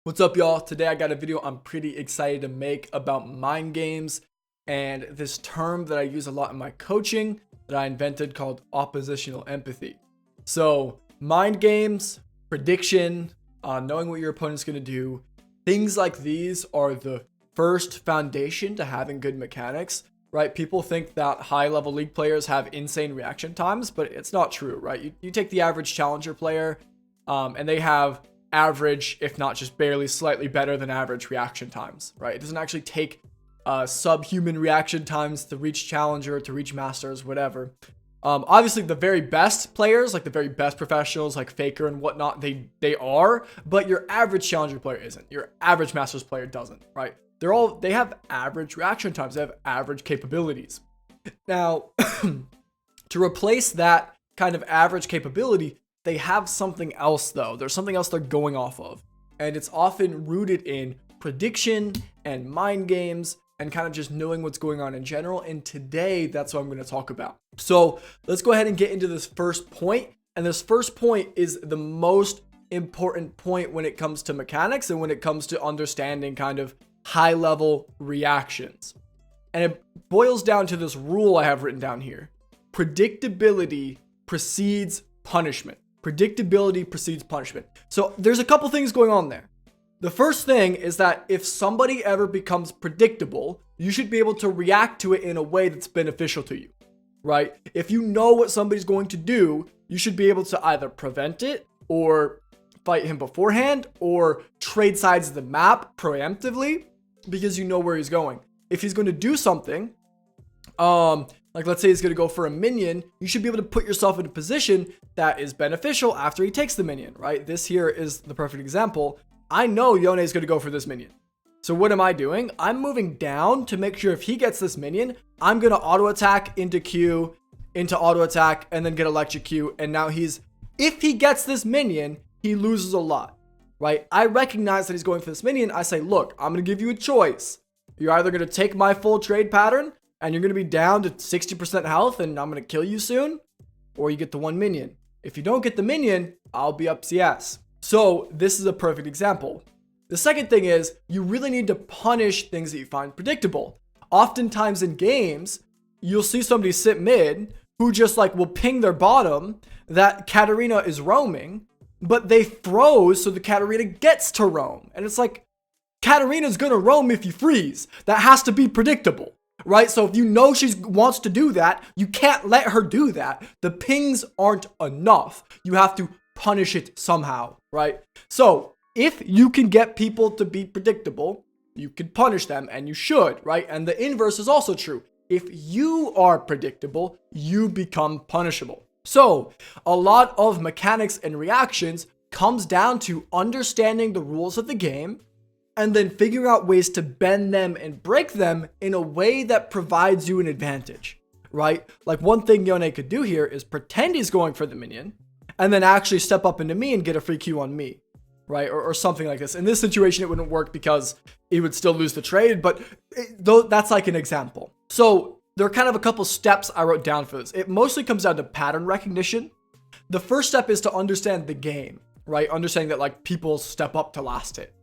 What's up, y'all? Today I got a video I'm pretty excited to make about mind games and this term that I use a lot in my coaching that I invented called oppositional empathy. So mind games, prediction, knowing what your opponent's going to do, things like these are the first foundation to having good mechanics, right? People think that high level league players have insane reaction times, but it's not true, right? You take the average challenger player and they have average, if not just barely slightly better than average reaction times, right? It doesn't actually take subhuman reaction times to reach challenger, to reach masters, whatever. Obviously the very best players, like the very best professionals like Faker and whatnot, they are, but your average challenger player isn't. Your average masters player doesn't, right? They have average reaction times, they have average capabilities. Now, to replace that kind of average capability, they have something else though. There's something else they're going off of. And it's often rooted in prediction and mind games and kind of just knowing what's going on in general. And today, that's what I'm going to talk about. So let's go ahead and get into this first point. And this first point is the most important point when it comes to mechanics and when it comes to understanding kind of high level reactions. And it boils down to this rule I have written down here. Predictability precedes punishment. Predictability precedes punishment. So there's a couple things going on there. The first thing is that if somebody ever becomes predictable, you should be able to react to it in a way that's beneficial to you, right? If you know what somebody's going to do, you should be able to either prevent it or fight him beforehand or trade sides of the map preemptively because you know where he's going. If he's going to do something, like let's say he's going to go for a minion, you should be able to put yourself in a position that is beneficial after he takes the minion, right? This here is the perfect example. I know Yone is going to go for this minion. So what am I doing? I'm moving down to make sure if he gets this minion, I'm going to auto attack into Q, into auto attack, and then get electrocute. And now if he gets this minion, he loses a lot, right? I recognize that he's going for this minion. I say, look, I'm going to give you a choice. You're either going to take my full trade pattern and you're going to be down to 60% health and I'm going to kill you soon, or you get the one minion. If you don't get the minion, I'll be up CS. So this is a perfect example. The second thing is you really need to punish things that you find predictable. Oftentimes in games, you'll see somebody sit mid who just like will ping their bottom that Katarina is roaming, but they froze so the Katarina gets to roam. And it's like, Katarina's going to roam if you freeze. That has to be predictable. Right? So if you know she wants to do that, you can't let her do that. The pings aren't enough. You have to punish it somehow, right? So if you can get people to be predictable, you can punish them and you should, right? And the inverse is also true. If you are predictable, you become punishable. So a lot of mechanics and reactions comes down to understanding the rules of the game and then figure out ways to bend them and break them in a way that provides you an advantage, right? Like one thing Yone could do here is pretend he's going for the minion and then actually step up into me and get a free Q on me, right? Or something like this. In this situation, it wouldn't work because he would still lose the trade, but that's like an example. So there are kind of a couple steps I wrote down for this. It mostly comes down to pattern recognition. The first step is to understand the game, right? Understanding that like people step up to last hit.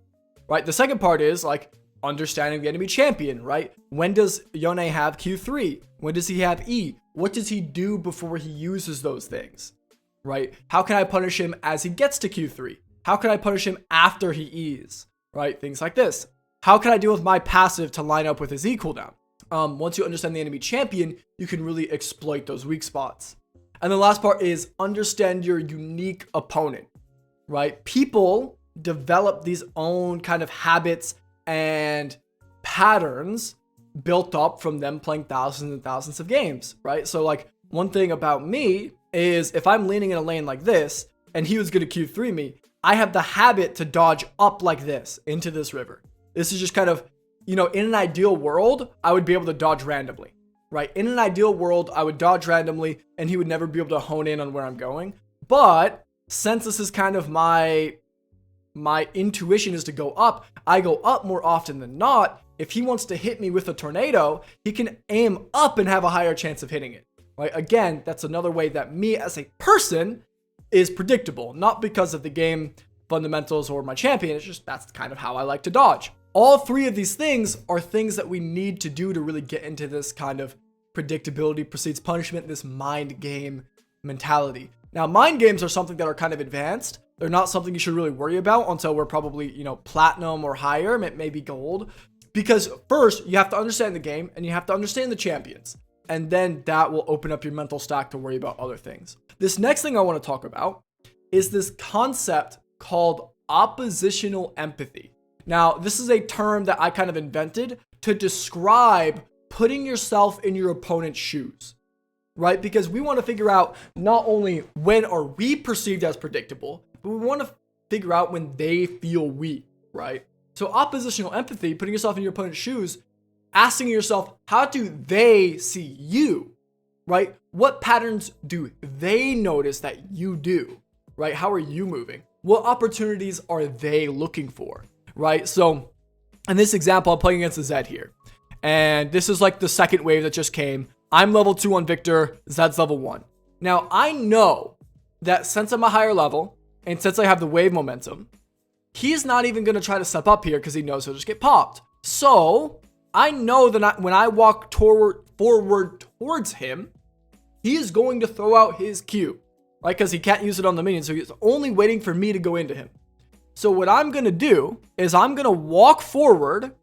Right. The second part is like understanding the enemy champion, right? When does Yone have Q3? When does he have E? What does he do before he uses those things, right? How can I punish him as he gets to Q3? How can I punish him after he E's, right? Things like this. How can I deal with my passive to line up with his E cooldown? Once you understand the enemy champion, you can really exploit those weak spots. And the last part is understand your unique opponent, right? People develop these own kind of habits and patterns built up from them playing thousands and thousands of games, right? So like one thing about me is if I'm leaning in a lane like this and he was going to Q3 me, I have the habit to dodge up like this into this river. This is just kind of, in an ideal world, I would be able to dodge randomly, right? In an ideal world, I would dodge randomly and he would never be able to hone in on where I'm going. But since this is kind of my intuition is to go up, I go up more often than not. If he wants to hit me with a tornado, he can aim up and have a higher chance of hitting it, right? Again, that's another way that me as a person is predictable, not because of the game fundamentals or my champion. It's just that's kind of how I like to dodge. All three of these things are things that we need to do to really get into this kind of predictability precedes punishment, this mind game mentality. Now, mind games are something that are kind of advanced. They're not something you should really worry about until we're probably, platinum or higher, maybe gold. Because first, you have to understand the game and you have to understand the champions. And then that will open up your mental stack to worry about other things. This next thing I want to talk about is this concept called oppositional empathy. Now, this is a term that I kind of invented to describe putting yourself in your opponent's shoes, right? Because we want to figure out not only when are we perceived as predictable, but we want to figure out when they feel weak, right? So oppositional empathy, putting yourself in your opponent's shoes, asking yourself, how do they see you, right? What patterns do they notice that you do, right? How are you moving? What opportunities are they looking for, right? So in this example, I'm playing against a Zed here. And this is like the second wave that just came. I'm level 2 on Victor, Zed's level 1. Now, I know that since I'm a higher level, and since I have the wave momentum, he's not even going to try to step up here because he knows he'll just get popped. So I know that when I walk forward towards him, he is going to throw out his Q, right? Because he can't use it on the minion, so he's only waiting for me to go into him. So what I'm going to do is I'm going to walk forward,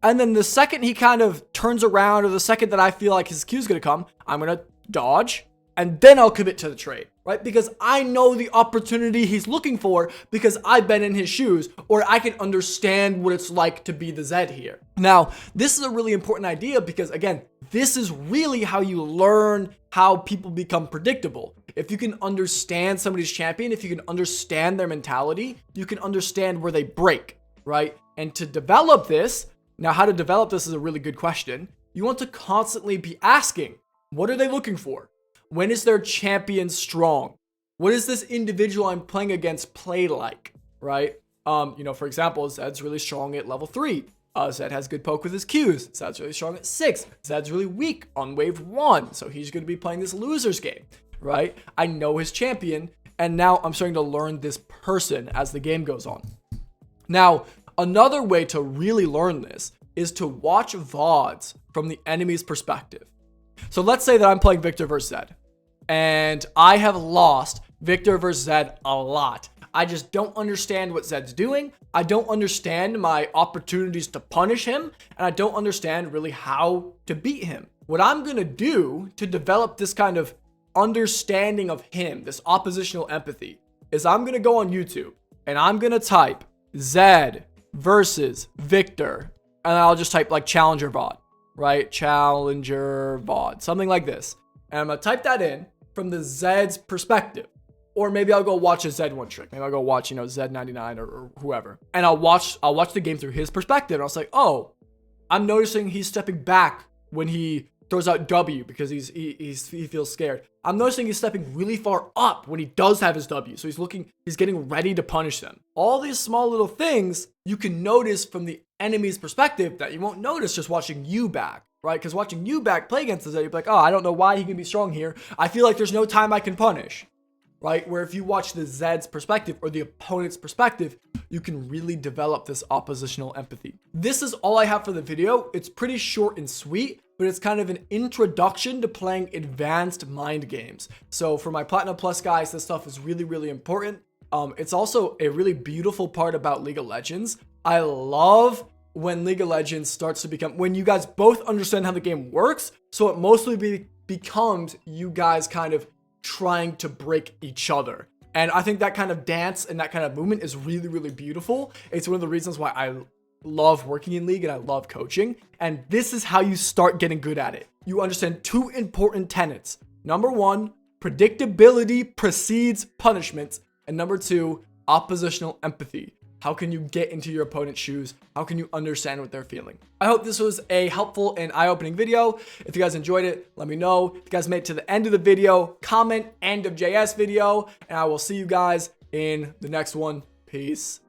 and then the second he kind of turns around, or the second that I feel like his Q is going to come, I'm going to dodge, and then I'll commit to the trade, right? Because I know the opportunity he's looking for because I've been in his shoes, or I can understand what it's like to be the Zed here. Now, this is a really important idea because, again, this is really how you learn how people become predictable. If you can understand somebody's champion, if you can understand their mentality, you can understand where they break, right? And to develop this, now how to develop this is a really good question. You want to constantly be asking, what are they looking for? When is their champion strong? What is this individual I'm playing against play like, right? For example, Zed's really strong at level 3. Zed has good poke with his Qs. Zed's really strong at 6. Zed's really weak on wave 1, so he's going to be playing this loser's game, right? I know his champion, and now I'm starting to learn this person as the game goes on. Now, another way to really learn this is to watch VODs from the enemy's perspective. So let's say that I'm playing Victor versus Zed, and I have lost Victor versus Zed a lot. I just don't understand what Zed's doing. I don't understand my opportunities to punish him, and I don't understand really how to beat him. What I'm going to do to develop this kind of understanding of him, this oppositional empathy, is I'm going to go on YouTube, and I'm going to type Zed versus Victor, and I'll just type like Challenger VOD, right? Challenger VOD, something like this. And I'm going to type that in from the Zed's perspective. Or maybe I'll go watch a Zed one trick. Maybe I'll go watch, Zed99 or whoever. And I'll watch the game through his perspective. And I was like, oh, I'm noticing he's stepping back when he throws out W because he feels scared. I'm noticing he's stepping really far up when he does have his W. So he's getting ready to punish them. All these small little things you can notice from the enemy's perspective that you won't notice just watching you back, right? Because watching you back play against the Zed, you're like, oh, I don't know why he can be strong here. I feel like there's no time I can punish. Right? Where if you watch the Zed's perspective or the opponent's perspective, you can really develop this oppositional empathy. This is all I have for the video. It's pretty short and sweet, but it's kind of an introduction to playing advanced mind games. So for my Platinum Plus guys, this stuff is really, really important. It's also a really beautiful part about League of Legends. I love when League of Legends starts to become, when you guys both understand how the game works, so it mostly becomes you guys kind of trying to break each other. And I think that kind of dance and that kind of movement is really, really beautiful. It's one of the reasons why I love working in League and I love coaching. And this is how you start getting good at it. You understand two important tenets. Number 1, predictability precedes punishment. And number 2, oppositional empathy. How can you get into your opponent's shoes? How can you understand what they're feeling? I hope this was a helpful and eye-opening video. If you guys enjoyed it, let me know. If you guys made it to the end of the video, comment end of JS video, and I will see you guys in the next one. Peace.